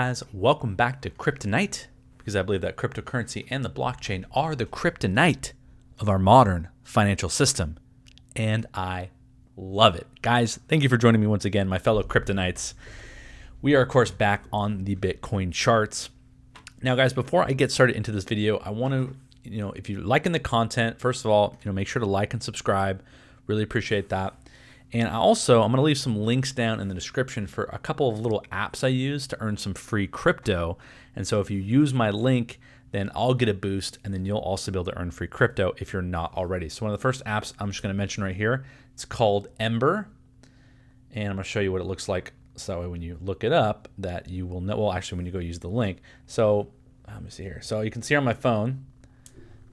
Guys, welcome back to Kryptonite, because I believe that cryptocurrency and the blockchain are the kryptonite of our modern financial system, and I love it. Guys, thank you for joining me once again, my fellow Kryptonites. We are, of course, back on the Bitcoin charts. Now, guys, before I get started into this video, I want to, if you're liking the content, first of all, make sure to like and subscribe. Really appreciate that. And I'm going to leave some links down in the description for a couple of little apps I use to earn some free crypto. And so if you use my link, then I'll get a boost, and then you'll also be able to earn free crypto if you're not already. So one of the first apps I'm just going to mention right here, it's called Ember. And I'm going to show you what it looks like, so that way when you look it up that you will know, well, actually when you go use the link. So let me see here. So you can see on my phone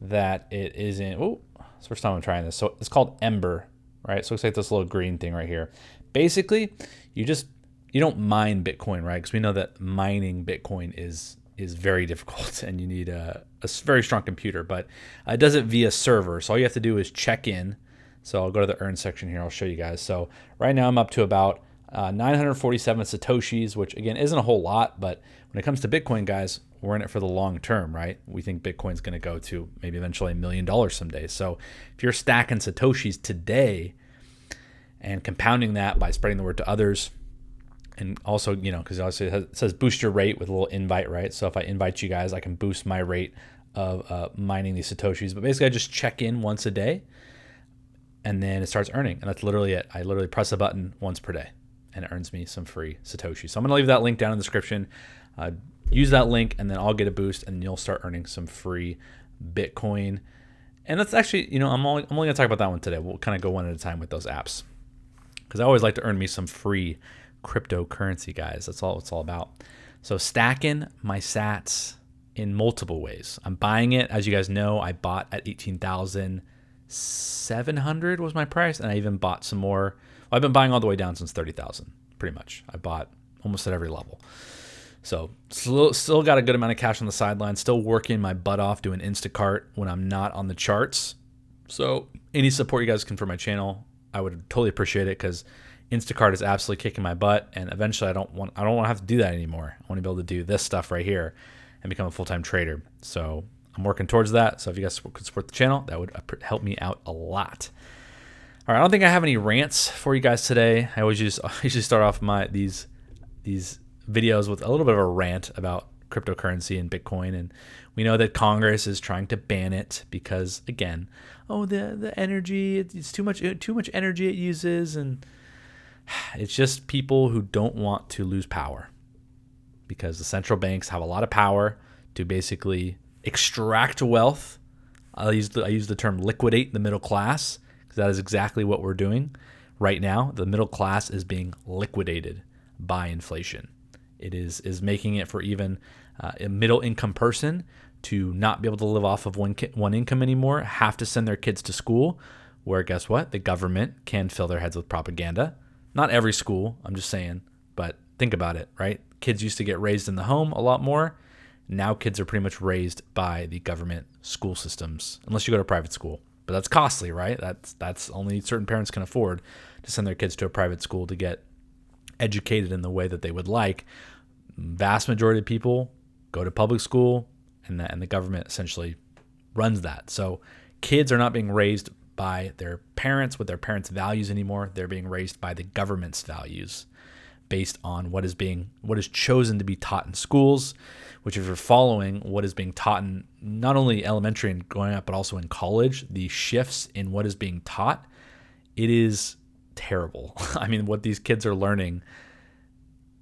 that it is in, it's the first time I'm trying this. So it's called Ember. Right, so it looks like this little green thing right here. Basically, you don't mine Bitcoin, right? Because we know that mining Bitcoin is very difficult, and you need a very strong computer. But it does it via server, so all you have to do is check in. So I'll go to the earn section here. I'll show you guys. So right now I'm up to about 947 satoshis, which again isn't a whole lot, but when it comes to Bitcoin, guys, we're in it for the long term, right? We think Bitcoin's going to go to maybe eventually $1 million someday. So if you're stacking satoshis today and compounding that by spreading the word to others, and also, because obviously it says boost your rate with a little invite, right? So if I invite you guys, I can boost my rate of mining these satoshis. But basically, I just check in once a day, and then it starts earning, and that's literally it. I literally press a button once per day, and it earns me some free satoshis. So I'm going to leave that link down in the description. Use that link, and then I'll get a boost, and you'll start earning some free Bitcoin. And that's actually, I'm only going to talk about that one today. We'll kind of go one at a time with those apps, because I always like to earn me some free cryptocurrency, guys. That's all it's all about. So stacking my sats in multiple ways. I'm buying it. As you guys know, I bought at 18,700 was my price, and I even bought some more. Well, I've been buying all the way down since 30,000, pretty much. I bought almost at every level. So still got a good amount of cash on the sideline, still working my butt off doing Instacart when I'm not on the charts. So any support you guys can for my channel, I would totally appreciate it, because Instacart is absolutely kicking my butt, and eventually I don't want to have to do that anymore. I want to be able to do this stuff right here and become a full-time trader. So I'm working towards that. So if you guys could support the channel, that would help me out a lot. All right, I don't think I have any rants for you guys today. I usually start off these videos with a little bit of a rant about cryptocurrency and Bitcoin, and we know that Congress is trying to ban it because, again, the energy, it's too much energy it uses, and it's just people who don't want to lose power, because the central banks have a lot of power to basically extract wealth. I use the term liquidate the middle class, because that is exactly what we're doing right now. The middle class is being liquidated by inflation. It is making it for even a middle income person to not be able to live off of one income anymore, have to send their kids to school, where guess what? The government can fill their heads with propaganda. Not every school, I'm just saying, but think about it, right? Kids used to get raised in the home a lot more. Now kids are pretty much raised by the government school systems, unless you go to private school. But that's costly, right? That's only certain parents can afford to send their kids to a private school to get educated in the way that they would like. Vast majority of people go to public school, and the government essentially runs that. So kids are not being raised by their parents with their parents' values anymore. They're being raised by the government's values, based on what is chosen to be taught in schools, which, if you're following what is being taught in not only elementary and going up, but also in college, the shifts in what is being taught, it is terrible. I mean, what these kids are learning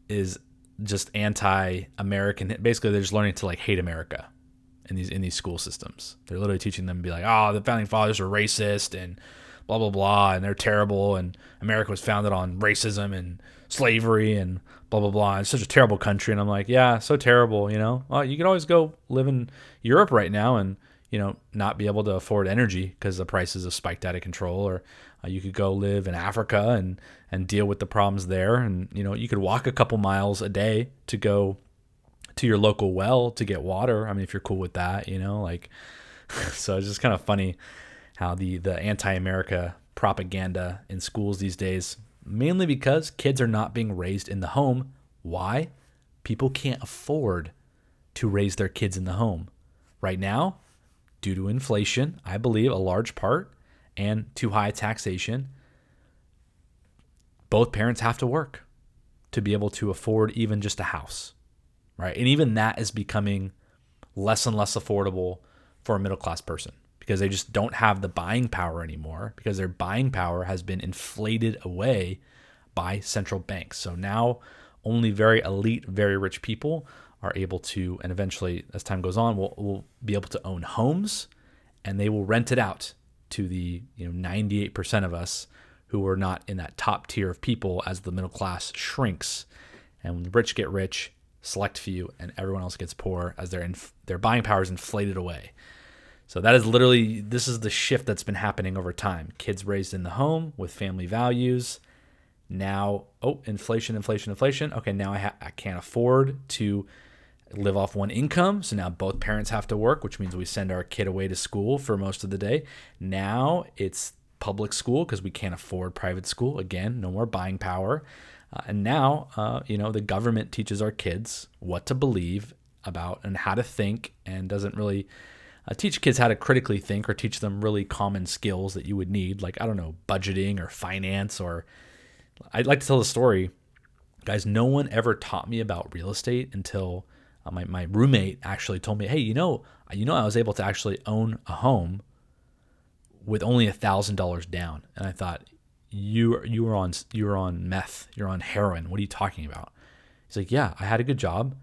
is just anti-American. Basically, they're just learning to hate America in these school systems. They're literally teaching them to be like, the founding fathers were racist and blah blah blah, and they're terrible, and America was founded on racism and slavery and blah blah blah. It's such a terrible country. And I'm like, yeah, so terrible. Well, you could always go live in Europe right now and not be able to afford energy because the prices have spiked out of control, or you could go live in Africa and deal with the problems there. And, you could walk a couple miles a day to go to your local well to get water. I mean, if you're cool with that, so it's just kind of funny how the anti-America propaganda in schools these days, mainly because kids are not being raised in the home. Why? People can't afford to raise their kids in the home. Right now, due to inflation, I believe a large part, and too high taxation, both parents have to work to be able to afford even just a house, right? And even that is becoming less and less affordable for a middle-class person because they just don't have the buying power anymore because their buying power has been inflated away by central banks. So now only very elite, very rich people are able to, and eventually as time goes on, will be able to own homes, and they will rent it out to the 98% of us who are not in that top tier of people as the middle class shrinks. And when the rich get rich, select few, and everyone else gets poor as their buying power is inflated away. So that is literally, this is the shift that's been happening over time. Kids raised in the home with family values. Now, inflation. Okay, now I can't afford to live off one income. So now both parents have to work, which means we send our kid away to school for most of the day. Now it's public school because we can't afford private school. Again, no more buying power. And now, the government teaches our kids what to believe about and how to think, and doesn't really teach kids how to critically think or teach them really common skills that you would need, like, I don't know, budgeting or finance. Or I'd like to tell the story. Guys, no one ever taught me about real estate until my roommate actually told me, hey, I was able to actually own a home with only $1,000 down. And I thought, you're on meth, you're on heroin. What are you talking about? He's like, yeah, I had a good job.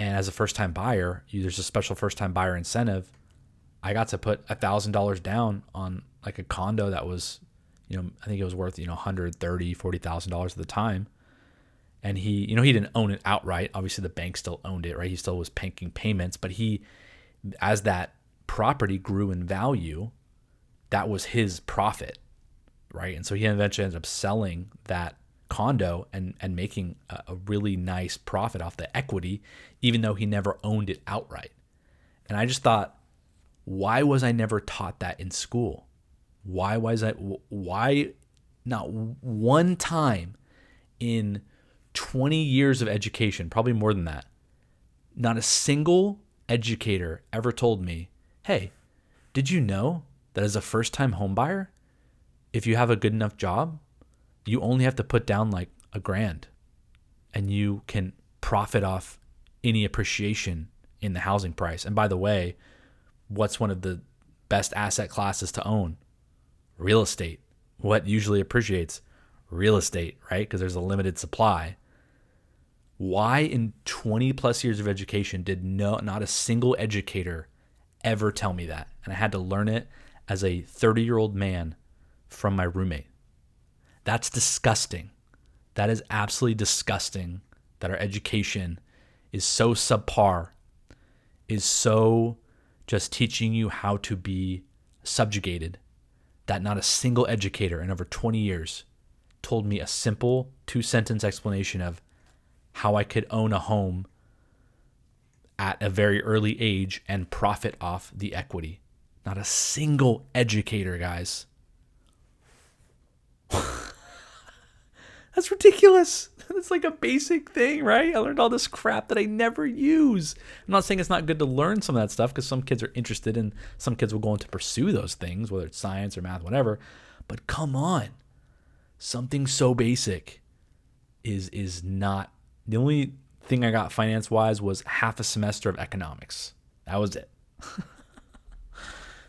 And as a first-time buyer, there's a special first-time buyer incentive. I got to put $1,000 down on like a condo that was, I think it was worth, $130,000, $40,000 at the time. And he didn't own it outright. Obviously, the bank still owned it, right? He still was making payments. But as that property grew in value, that was his profit, right? And so he eventually ended up selling that condo and making a really nice profit off the equity, even though he never owned it outright. And I just thought, why was I never taught that in school? Why not one time in 20 years of education, probably more than that, not a single educator ever told me, hey, did you know that as a first-time home buyer, if you have a good enough job, you only have to put down like $1,000 and you can profit off any appreciation in the housing price. And by the way, what's one of the best asset classes to own? Real estate. What usually appreciates? Real estate, right? Because there's a limited supply. Why in 20 plus years of education did not a single educator ever tell me that? And I had to learn it as a 30-year-old man from my roommate. That's disgusting. That is absolutely disgusting that our education is so subpar, is so just teaching you how to be subjugated, that not a single educator in over 20 years told me a simple 2-sentence explanation of how I could own a home at a very early age and profit off the equity. Not a single educator, guys. That's ridiculous. That's like a basic thing, right? I learned all this crap that I never use. I'm not saying it's not good to learn some of that stuff because some kids are interested and some kids will go on to pursue those things, whether it's science or math, whatever. But come on. Something so basic is not. The only thing I got finance-wise was half a semester of economics. That was it.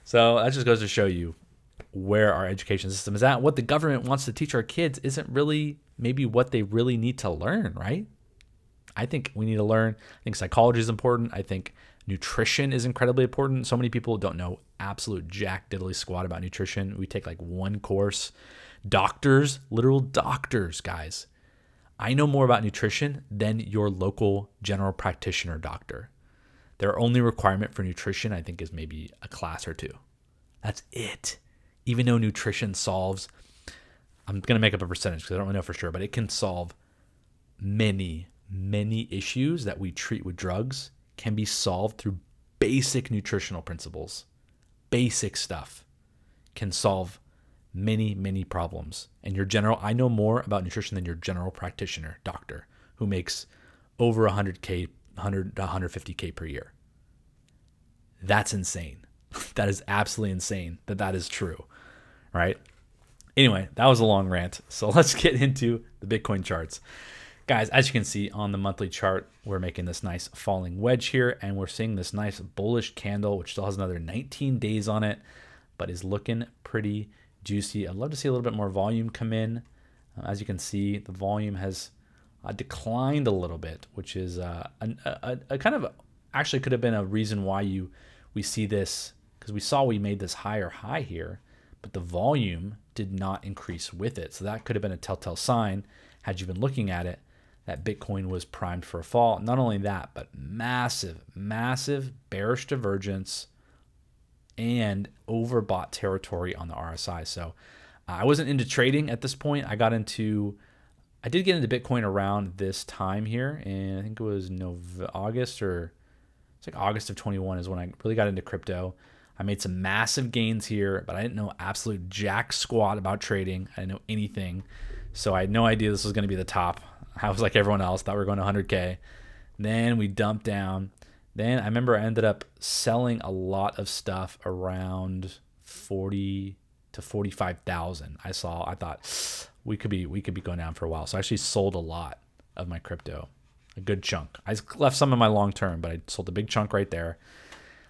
So that just goes to show you where our education system is at. What the government wants to teach our kids isn't really maybe what they really need to learn, right? I think we need to learn. I think psychology is important. I think nutrition is incredibly important. So many people don't know absolute jack diddly squat about nutrition. We take like one course. Doctors, literal doctors, guys. I know more about nutrition than your local general practitioner doctor. Their only requirement for nutrition, I think, is maybe a class or two. That's it. Even though nutrition solves, I'm going to make up a percentage because I don't really know for sure, but it can solve many, many issues that we treat with drugs can be solved through basic nutritional principles. Basic stuff can solve many, many problems. And I know more about nutrition than your general practitioner doctor who makes over 100K, 100 to 150K per year. That's insane. That is absolutely insane that is true, right? Anyway, that was a long rant. So let's get into the Bitcoin charts. Guys, as you can see on the monthly chart, we're making this nice falling wedge here, and we're seeing this nice bullish candle, which still has another 19 days on it, but is looking pretty juicy. I'd love to see a little bit more volume come in. As you can see, the volume has declined a little bit, which is a kind of actually could have been a reason why we see this, because we made this higher high here, but the volume did not increase with it. So that could have been a telltale sign, had you been looking at it, that Bitcoin was primed for a fall. Not only that, but massive, massive bearish divergence and overbought territory on the RSI. So I wasn't into trading at this point. I did get into Bitcoin around this time here, and I think it was August of 21 is when I really got into crypto. I made some massive gains here, but I didn't know absolute jack squat about trading. I didn't know anything. So I had no idea this was going to be the top. I was like everyone else, thought we were going to 100K. Then we dumped down. Then I remember I ended up selling a lot of stuff around 40 to 45,000. I thought we could be going down for a while. So I actually sold a lot of my crypto, a good chunk. I left some of my long term, but I sold a big chunk right there.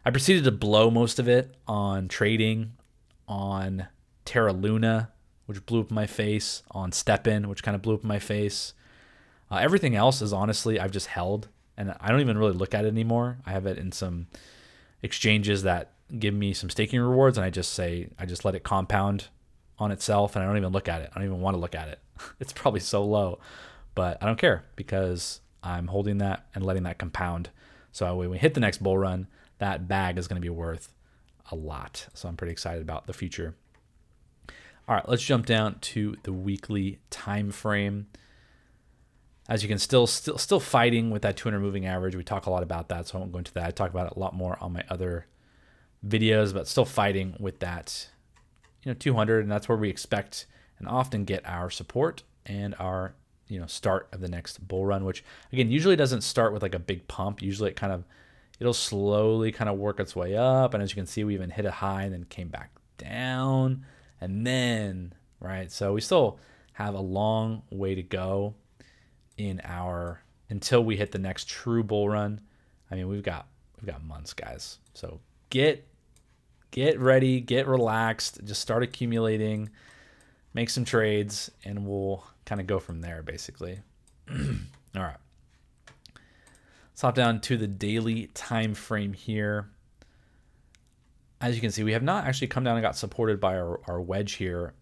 I proceeded to blow most of it on trading, on Terra Luna, which blew up in my face, on StepN, which kind of blew up in my face. Everything else is honestly, I've just held, and I don't even really look at it anymore. I have it in some exchanges that give me some staking rewards, and I just let it compound on itself, and I don't even look at it. I don't even want to look at it. It's probably so low, but I don't care because I'm holding that and letting that compound. So when we hit the next bull run, that bag is going to be worth a lot. So I'm pretty excited about the future. All right, let's jump down to the weekly time frame. As you can still fighting with that 200 moving average. We talk a lot about that, so I won't go into that. I talk about it a lot more on my other videos, but still fighting with that, 200, and that's where we expect and often get our support and our, start of the next bull run, which again usually doesn't start with like a big pump. Usually it'll slowly kind of work its way up, and as you can see, we even hit a high and then came back down, and then so we still have a long way to go until we hit the next true bull run. I mean, we've got months, guys. So get ready, get relaxed, just start accumulating, make some trades, and we'll kind of go from there, basically. All right. Let's hop down to the daily time frame here. As you can see, we have not actually come down and got supported by our wedge here.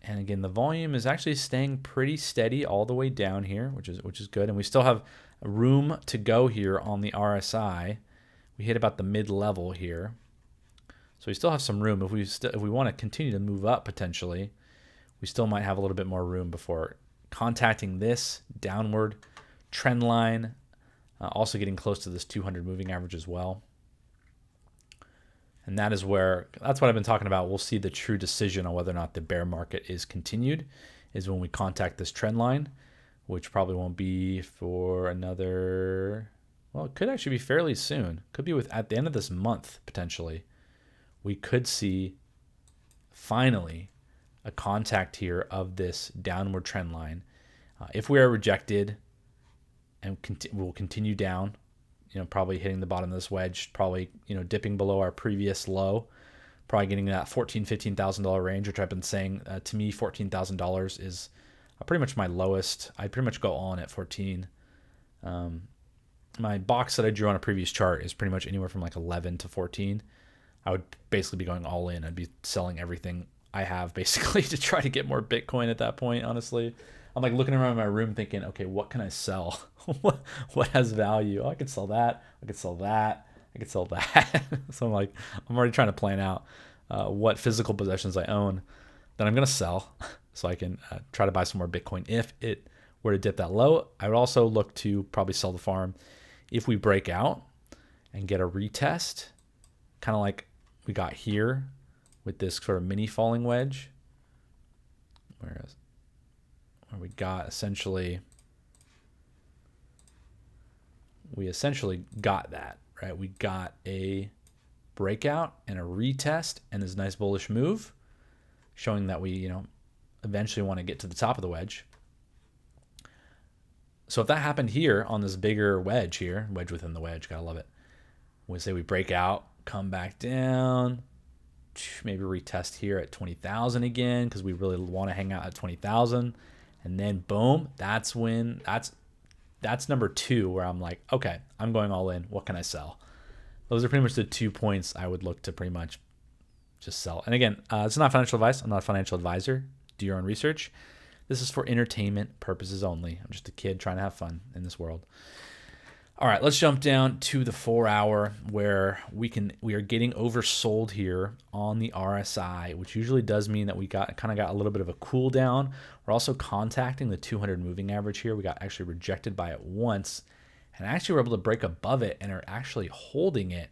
And again, the volume is actually staying pretty steady all the way down here, which is good. And we still have room to go here on the RSI. We hit about the mid-level here. So we still have some room. If we want to continue to move up potentially, we still might have a little bit more room before contacting this downward trend line, also getting close to this 200 moving average as well. And that's what I've been talking about. We'll see the true decision on whether or not the bear market is continued is when we contact this trend line, which probably won't be for another, well, it could actually be fairly soon. Could be at the end of this month, potentially. We could see finally a contact here of this downward trend line. If we are rejected and we'll continue down, probably hitting the bottom of this wedge, probably, dipping below our previous low, probably getting that $14,000, $15,000 range, which I've been saying, to me, $14,000 is pretty much my lowest. I'd pretty much go all in at 14. My box that I drew on a previous chart is pretty much anywhere from like 11 to 14. I would basically be going all in. I'd be selling everything I have basically to try to get more Bitcoin at that point, honestly. I'm like looking around my room thinking, okay, what can I sell? what has value? Oh, I could sell that. I could sell that. I could sell that. So I'm already trying to plan out what physical possessions I own that I'm going to sell so I can try to buy some more Bitcoin. If it were to dip that low, I would also look to probably sell the farm if we break out and get a retest, kind of like we got here with this sort of mini falling wedge. Where we got essentially we essentially got that, right? We got a breakout and a retest and this nice bullish move, showing that we, eventually want to get to the top of the wedge. So if that happened here on this bigger wedge here, wedge within the wedge, gotta love it. We say we break out, come back down, maybe retest here at 20,000 again because we really want to hang out at 20,000, and then boom, that's when that's number 2 where I'm like, okay, I'm going all in. What can I sell? Those are pretty much the 2 points I would look to pretty much just sell. And again, it's not financial advice. I'm not a financial advisor. Do your own research. This is for entertainment purposes only. I'm just a kid trying to have fun in this world. All right, let's jump down to the 4-hour where we are getting oversold here on the RSI, which usually does mean that we got a little bit of a cool down. We're also contacting the 200 moving average here. We got actually rejected by it once, and actually we're able to break above it and are actually holding it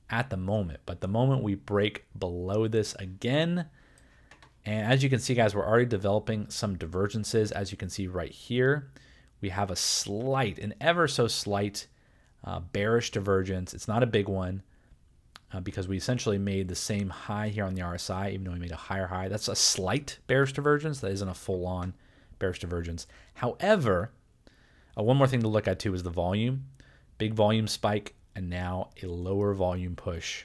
at the moment. But the moment we break below this again, and as you can see, guys, we're already developing some divergences. As you can see right here, we have a slight, an ever so slight bearish divergence. It's not a big one because we essentially made the same high here on the RSI, even though we made a higher high. That's a slight bearish divergence. That isn't a full-on bearish divergence. However, one more thing to look at too is the volume. Big volume spike, and now a lower volume push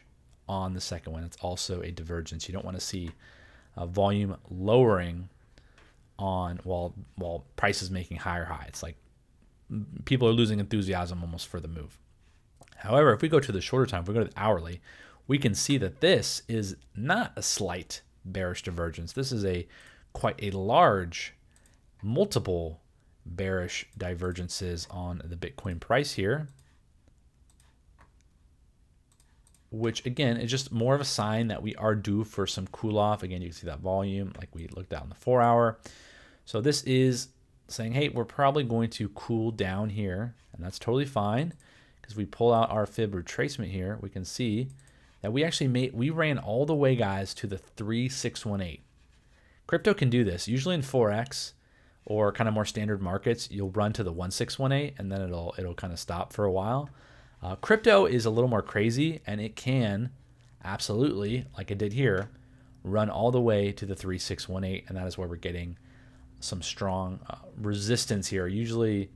on the second one. It's also a divergence. You don't want to see volume lowering on while price is making higher high. It's like people are losing enthusiasm almost for the move. However, if we go to the shorter time, if we go to the hourly, we can see that this is not a slight bearish divergence. This is quite a large, multiple bearish divergences on the Bitcoin price here, which again is just more of a sign that we are due for some cool off. Again, you can see that volume like we looked at on the 4-hour. So this is saying, hey, we're probably going to cool down here, and that's totally fine because we pull out our fib retracement here. We can see that we ran all the way, guys, to the 3618. Crypto can do this. Usually in Forex or kind of more standard markets, you'll run to the 1618 and then it'll kind of stop for a while. Crypto is a little more crazy, and it can absolutely, like it did here, run all the way to the 3618, and that is where we're getting some strong resistance here. Usually,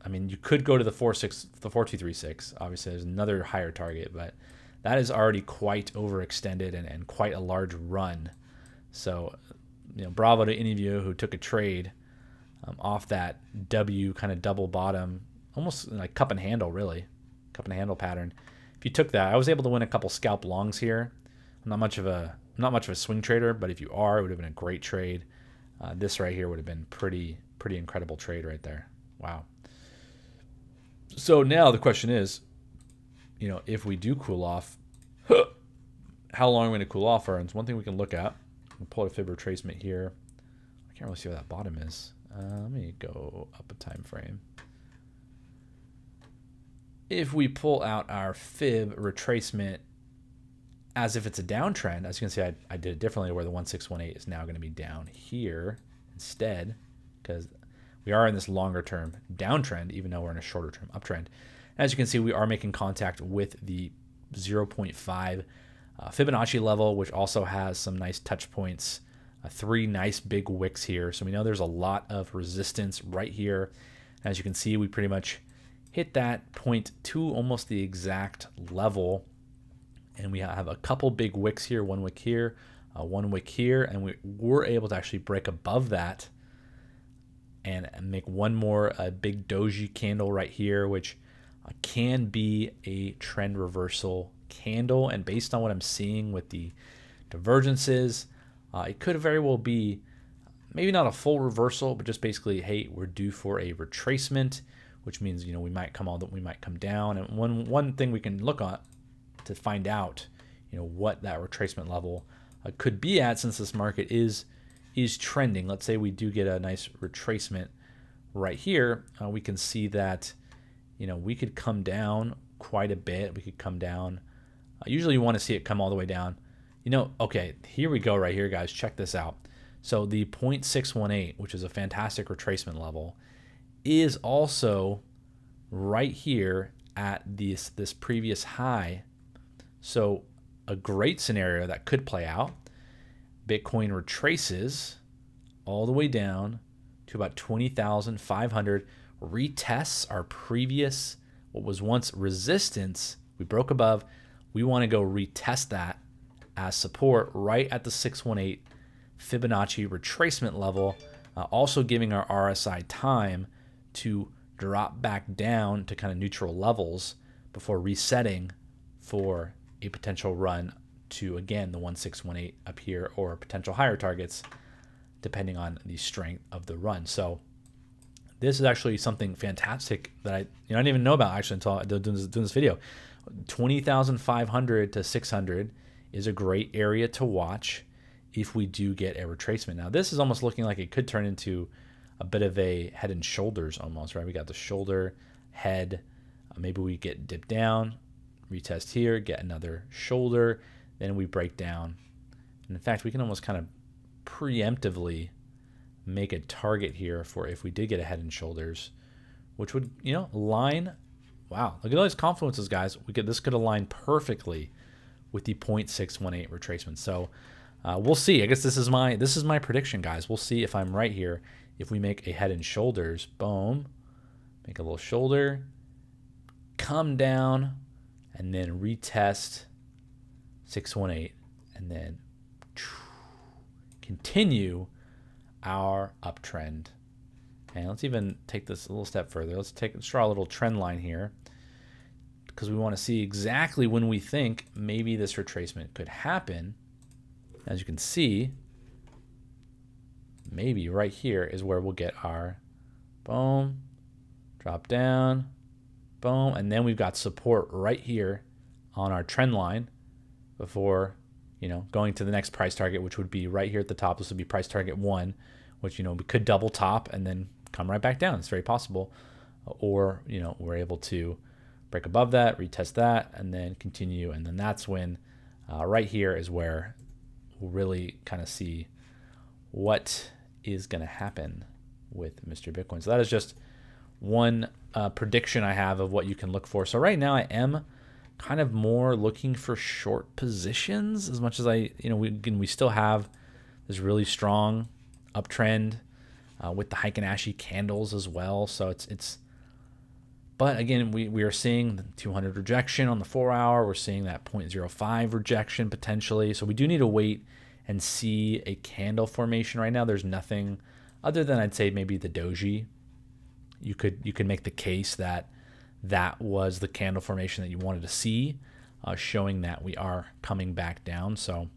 I mean, you could go to the 4236. Obviously, there's another higher target, but that is already quite overextended and quite a large run. So, bravo to any of you who took a trade off that W kind of double bottom, almost like cup and handle, really. Cup and handle pattern. If you took that, I was able to win a couple scalp longs here. I'm not much of a swing trader, but if you are, it would have been a great trade. This right here would have been pretty incredible trade right there. Wow. So now the question is, if we do cool off, how long are we going to cool off for? And it's one thing we can look at. We'll pull a fib retracement here. I can't really see where that bottom is. Let me go up a time frame. If we pull out our fib retracement as if it's a downtrend, as you can see, I did it differently where the 1618 is now going to be down here instead because we are in this longer term downtrend, even though we're in a shorter term uptrend. As you can see, we are making contact with the 0.5 Fibonacci level, which also has some nice touch points, 3 nice big wicks here. So we know there's a lot of resistance right here. As you can see, we pretty much hit that point to almost the exact level. And we have a couple big wicks here, 1 wick here, 1 wick here. And we were able to actually break above that and make one more big doji candle right here, which can be a trend reversal candle. And based on what I'm seeing with the divergences, it could very well be maybe not a full reversal, but just basically, hey, we're due for a retracement, which means we might come down. And one thing we can look at to find out what that retracement level could be at, since this market is trending. Let's say we do get a nice retracement right here. We can see that we could come down quite a bit. We could come down. Usually you want to see it come all the way down. Okay, here we go right here, guys. Check this out. So the 0.618, which is a fantastic retracement level, is also right here at this previous high. So a great scenario that could play out, Bitcoin retraces all the way down to about 20,500, retests our previous, what was once resistance. We broke above. We want to go retest that as support right at the 618 Fibonacci retracement level, also giving our RSI time to drop back down to kind of neutral levels before resetting for a potential run to, again, the 1618 up here, or potential higher targets depending on the strength of the run. So this is actually something fantastic that I didn't even know about actually until doing this video. 20,500 to 600 is a great area to watch if we do get a retracement. Now this is almost looking like it could turn into a bit of a head and shoulders almost, right? We got the shoulder, head, maybe we get dipped down, retest here, get another shoulder, then we break down. And in fact, we can almost kind of preemptively make a target here for if we did get a head and shoulders, which would, align. Wow, look at all these confluences, guys. This could align perfectly with the 0.618 retracement. So we'll see. I guess this is my prediction, guys. We'll see if I'm right here. If we make a head and shoulders, boom, make a little shoulder, come down, and then retest 618, and then continue our uptrend. And let's even take this a little step further. Let's draw a little trend line here, because we want to see exactly when we think maybe this retracement could happen. As you can see, maybe right here is where we'll get our boom, drop down, boom, and then we've got support right here on our trend line before, going to the next price target, which would be right here at the top. This would be price target 1, which, we could double top and then come right back down. It's very possible. Or, we're able to break above that, retest that, and then continue. And then that's when right here is where we'll really kind of see what is going to happen with Mr. Bitcoin. So that is just one prediction I have of what you can look for. So right now I am kind of more looking for short positions, as much as we still have this really strong uptrend with the Heiken Ashi candles as well. So but again, we are seeing the 200 rejection on the 4-hour. We're seeing that 0.05 rejection potentially. So we do need to wait and see a candle formation. Right now, there's nothing other than, I'd say, maybe the doji. You could make the case that was the candle formation that you wanted to see, showing that we are coming back down. So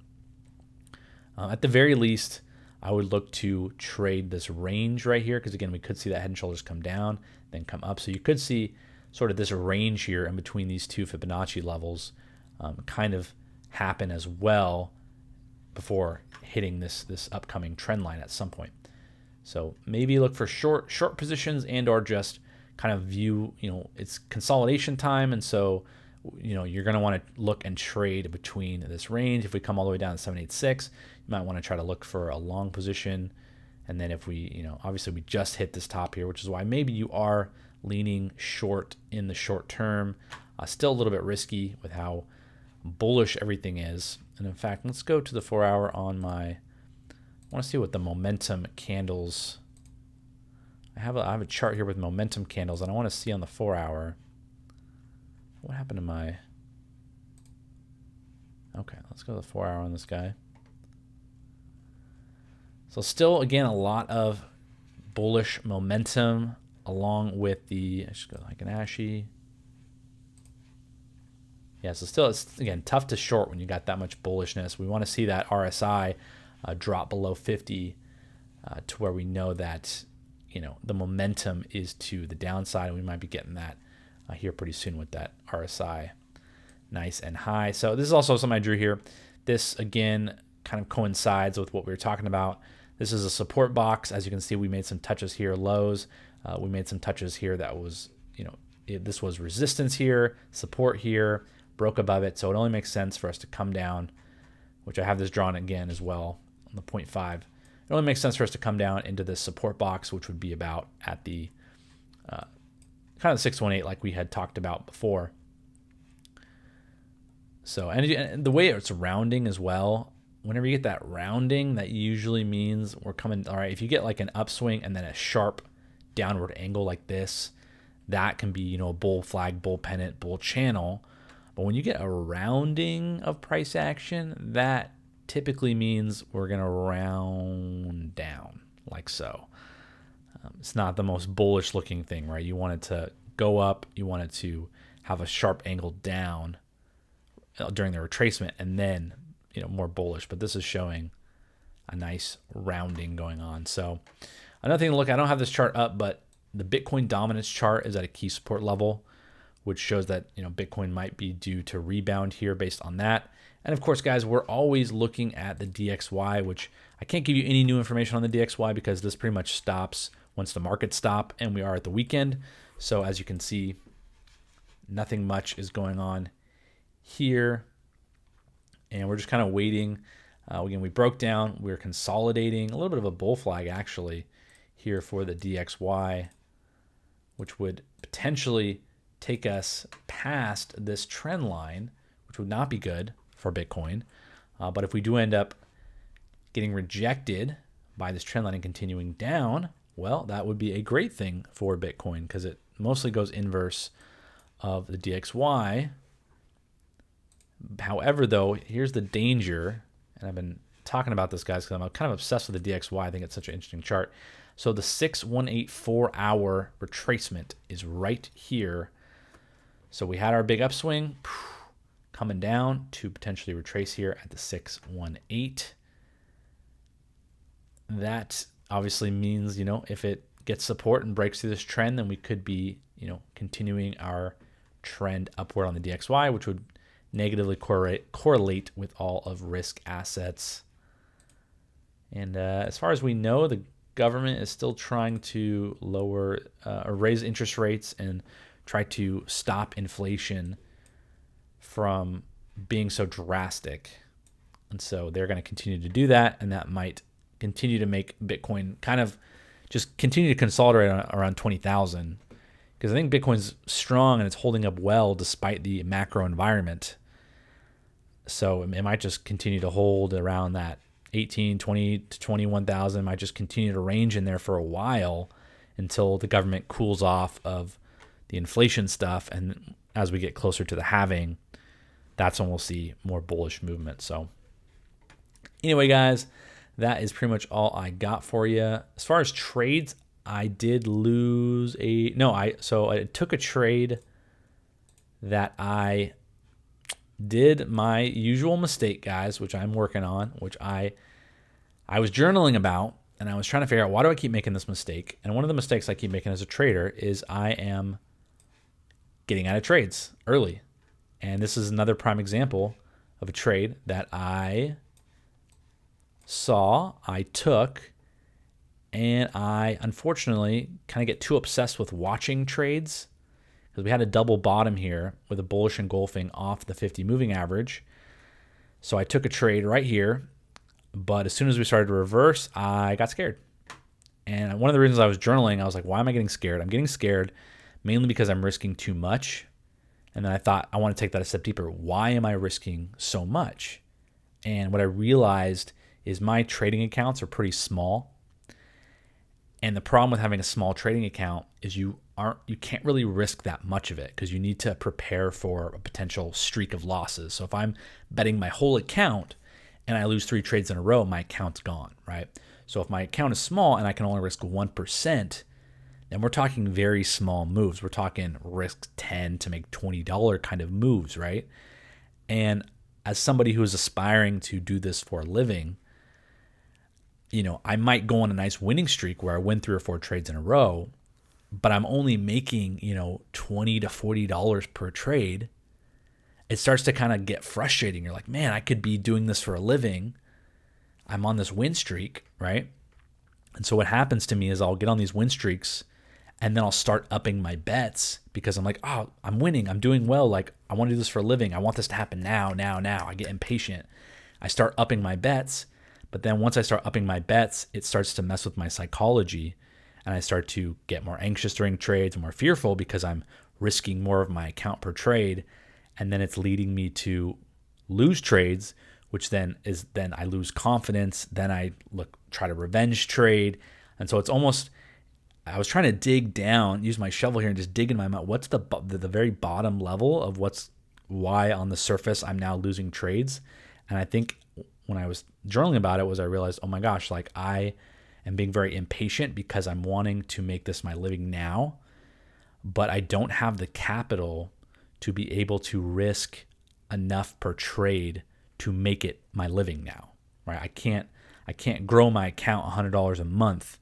at the very least, I would look to trade this range right here, because again, we could see that head and shoulders come down, then come up. So you could see sort of this range here in between these two Fibonacci levels kind of happen as well before hitting this upcoming trend line at some point. So maybe look for short positions, and or just kind of view, it's consolidation time, and so you're going to want to look and trade between this range. If we come all the way down to 786, you might want to try to look for a long position. And then if we, obviously we just hit this top here, which is why maybe you are leaning short in the short term. Still a little bit risky with how bullish everything is. And in fact, let's go to the 4-hour on I want to see what the momentum candles. I have a chart here with momentum candles, and I want to see on the 4-hour. What happened to my... Okay, let's go to the 4-hour on this guy. So still, again, a lot of bullish momentum along with the... I should go like an Ashi. Yeah, so still, it's, again, tough to short when you got that much bullishness. We want to see that RSI drop below 50 to where we know that, the momentum is to the downside, and we might be getting that here pretty soon with that RSI nice and high. So this is also something I drew here. This, again, kind of coincides with what we were talking about. This is a support box. As you can see, we made some touches here, lows. We made some touches here that was, this was resistance here, support here, broke above it. So it only makes sense for us to come down, which I have this drawn again as well on the 0.5. It only makes sense for us to come down into this support box, which would be about at the kind of 618 like we had talked about before. So, and the way it's rounding as well, whenever you get that rounding, that usually means we're coming, all right, if you get like an upswing and then a sharp downward angle like this, that can be, a bull flag, bull pennant, bull channel. But when you get a rounding of price action, that typically means we're going to round down like so. It's not the most bullish looking thing, right? You want it to go up, you want it to have a sharp angle down during the retracement, and then more bullish. But this is showing a nice rounding going on. So another thing to look at, I don't have this chart up, but the Bitcoin dominance chart is at a key support level, which shows that Bitcoin might be due to rebound here based on that. And of course, guys, we're always looking at the DXY, which I can't give you any new information on the DXY because this pretty much stops once the markets stop, and we are at the weekend. So as you can see, nothing much is going on here, and we're just kind of waiting. Again, we broke down, we're consolidating, a little bit of a bull flag actually here for the DXY, which would potentially take us past this trend line, which would not be good for Bitcoin. But if we do end up getting rejected by this trend line and continuing down, well, that would be a great thing for Bitcoin because it mostly goes inverse of the DXY. However, though, here's the danger, and I've been talking about this, guys, because I'm kind of obsessed with the DXY. I think it's such an interesting chart. So the 6184 hour retracement is right here. So we had our big upswing coming down to potentially retrace here at the 618. That obviously means, if it gets support and breaks through this trend, then we could be, continuing our trend upward on the DXY, which would negatively correlate with all of risk assets. And as far as we know, the government is still trying to lower or raise interest rates and try to stop inflation from being so drastic. And so they're going to continue to do that, and that might continue to make Bitcoin kind of just continue to consolidate around 20,000, because I think Bitcoin's strong and it's holding up well despite the macro environment. So it might just continue to hold around that 18, 20 to 21,000. Might just continue to range in there for a while until the government cools off of the inflation stuff. And as we get closer to the halving, that's when we'll see more bullish movement. So anyway, guys, that is pretty much all I got for you. As far as trades, I did lose I took a trade that I did my usual mistake, guys, which I'm working on, which I was journaling about, and I was trying to figure out, why do I keep making this mistake? And one of the mistakes I keep making as a trader is I am getting out of trades early. And this is another prime example of a trade that I saw, I took, and I unfortunately kind of get too obsessed with watching trades, because we had a double bottom here with a bullish engulfing off the 50 moving average. So I took a trade right here, but as soon as we started to reverse, I got scared. And one of the reasons I was journaling, I was like, why am I getting scared? I'm getting scared mainly because I'm risking too much. And then I thought, I want to take that a step deeper. Why am I risking so much? And what I realized is my trading accounts are pretty small. And the problem with having a small trading account is you can't really risk that much of it, because you need to prepare for a potential streak of losses. So if I'm betting my whole account and I lose 3 trades in a row, my account's gone, right? So if my account is small and I can only risk 1%, then we're talking very small moves. We're talking risk 10 to make $20 kind of moves, right? And as somebody who is aspiring to do this for a living, I might go on a nice winning streak where I win 3 or 4 trades in a row, but I'm only making, $20 to $40 per trade. It starts to kind of get frustrating. You're like, man, I could be doing this for a living. I'm on this win streak, right? And so what happens to me is I'll get on these win streaks, and then I'll start upping my bets because I'm like, oh, I'm winning. I'm doing well. Like, I want to do this for a living. I want this to happen now. I get impatient. I start upping my bets. But then once I start upping my bets, it starts to mess with my psychology. and I start to get more anxious during trades, more fearful because I'm risking more of my account per trade, and then it's leading me to lose trades, which then I lose confidence. Then I try to revenge trade, and so it's almost, I was trying to dig down, use my shovel here and just dig in my mind. What's the very bottom level of why on the surface I'm now losing trades? And I think when I was journaling about it I realized, oh my gosh, like I am being very impatient because I'm wanting to make this my living now, but I don't have the capital to be able to risk enough per trade to make it my living now, right? I can't grow my account $100 a month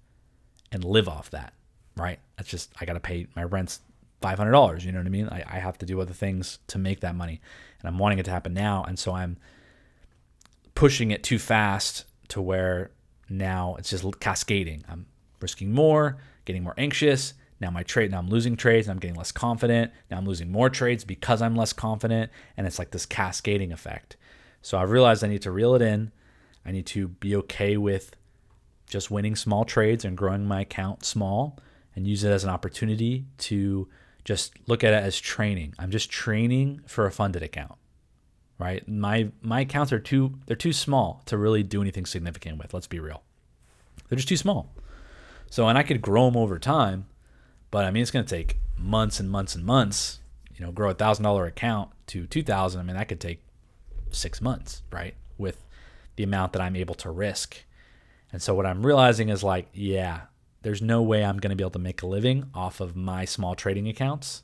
and live off that, right? That's just, I got to pay my rent's $500. You know what I mean? I have to do other things to make that money, and I'm wanting it to happen now. And so I'm pushing it too fast to where now it's just cascading. I'm risking more, getting more anxious. Now I'm losing trades and I'm getting less confident. Now I'm losing more trades because I'm less confident. And it's like this cascading effect. So I realized I need to reel it in. I need to be okay with just winning small trades and growing my account small, and use it as an opportunity to just look at it as training. I'm just training for a funded account, right? My accounts are too small to really do anything significant with. Let's be real. They're just too small. So, and I could grow them over time, but I mean, it's going to take months and months and months, grow $1,000 account to 2,000. I mean, that could take 6 months, right? With the amount that I'm able to risk. And so what I'm realizing is like, yeah, there's no way I'm going to be able to make a living off of my small trading accounts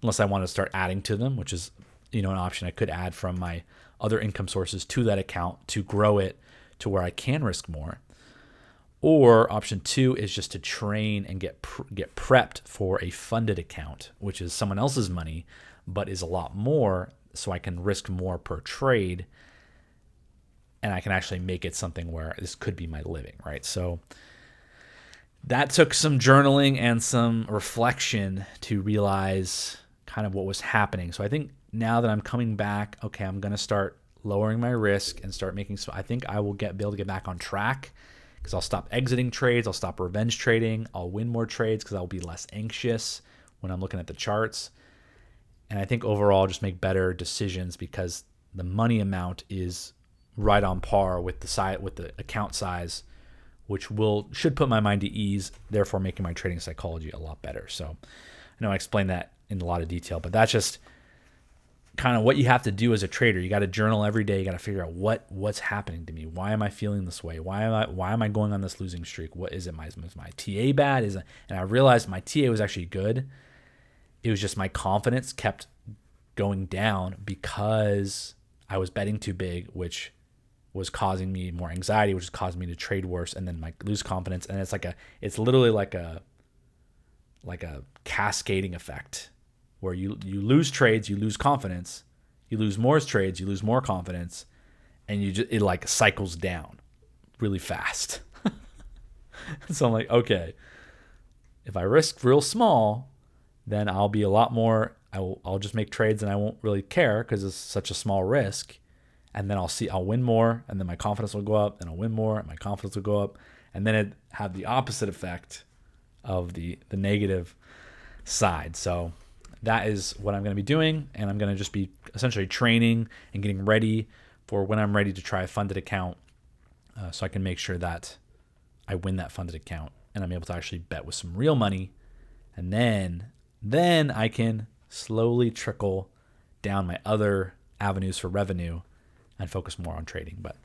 unless I want to start adding to them, which is, an option I could add from my other income sources to that account to grow it to where I can risk more. Or option 2 is just to train and get prepped for a funded account, which is someone else's money, but is a lot more, so I can risk more per trade, and I can actually make it something where this could be my living, right? So that took some journaling and some reflection to realize kind of what was happening. So I think now that I'm coming back, okay, I'm going to start lowering my risk and start making, so I think I will be able to get back on track, because I'll stop exiting trades, I'll stop revenge trading, I'll win more trades because I'll be less anxious when I'm looking at the charts. And I think overall just make better decisions because the money amount is right on par with the account size, which should put my mind to ease, therefore making my trading psychology a lot better. So I know I explained that in a lot of detail, but that's just kind of what you have to do as a trader. You got to journal every day. You got to figure out what's happening to me. Why am I feeling this way? Why am I going on this losing streak? What is it? Is my TA bad? And I realized my TA was actually good. It was just my confidence kept going down because I was betting too big, which was causing me more anxiety, which is causing me to trade worse, and then lose confidence. And it's literally like a cascading effect where you lose trades, you lose confidence, you lose more trades, you lose more confidence, and it like cycles down really fast. So I'm like, okay, if I risk real small, then I'll be a lot more, I'll just make trades and I won't really care because it's such a small risk. And then I'll win more, and then my confidence will go up, and I'll win more, and my confidence will go up. And then it have the opposite effect of the negative side. So that is what I'm going to be doing, and I'm going to just be essentially training and getting ready for when I'm ready to try a funded account, so I can make sure that I win that funded account and I'm able to actually bet with some real money, and then I can slowly trickle down my other avenues for revenue and focus more on trading. But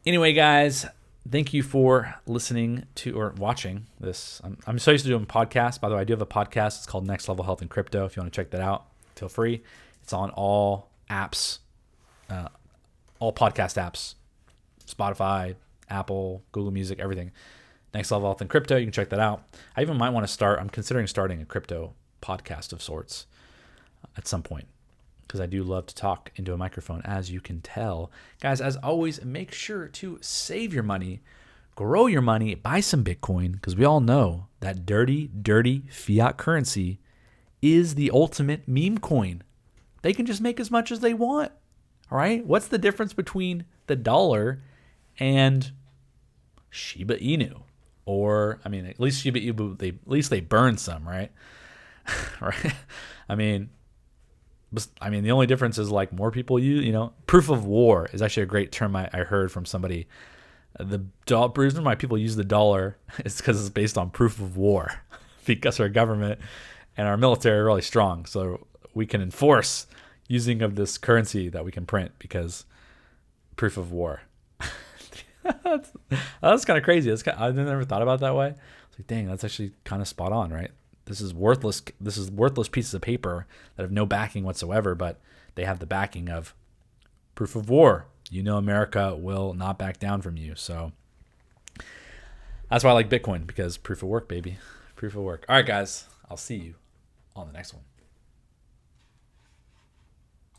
anyway, guys, thank you for listening to or watching this. I'm so used to doing podcasts. By the way, I do have a podcast. It's called Next Level Health and Crypto. If you want to check that out, feel free. It's on all apps, all podcast apps, Spotify, Apple, Google Music, everything. Next Level Health and Crypto. You can check that out. I even might want to I'm considering starting a crypto podcast of sorts at some point, because I do love to talk into a microphone, as you can tell. Guys, as always, make sure to save your money, grow your money, buy some Bitcoin, because we all know that dirty, dirty fiat currency is the ultimate meme coin. They can just make as much as they want. All right? What's the difference between the dollar and Shiba Inu or I mean, at least they burn some, right? Right? I mean, the only difference is like more people use, proof of war is actually a great term I heard from somebody. The reason why people use the dollar is because it's based on proof of war, because our government and our military are really strong. So we can enforce using of this currency that we can print because proof of war. That's kind of crazy. I never thought about it that way. It's like, dang, that's actually kind of spot on, right? This is worthless pieces of paper that have no backing whatsoever, but they have the backing of proof of war. America will not back down from you. So that's why I like Bitcoin, because proof of work, baby. Proof of work. All right, guys. I'll see you on the next one.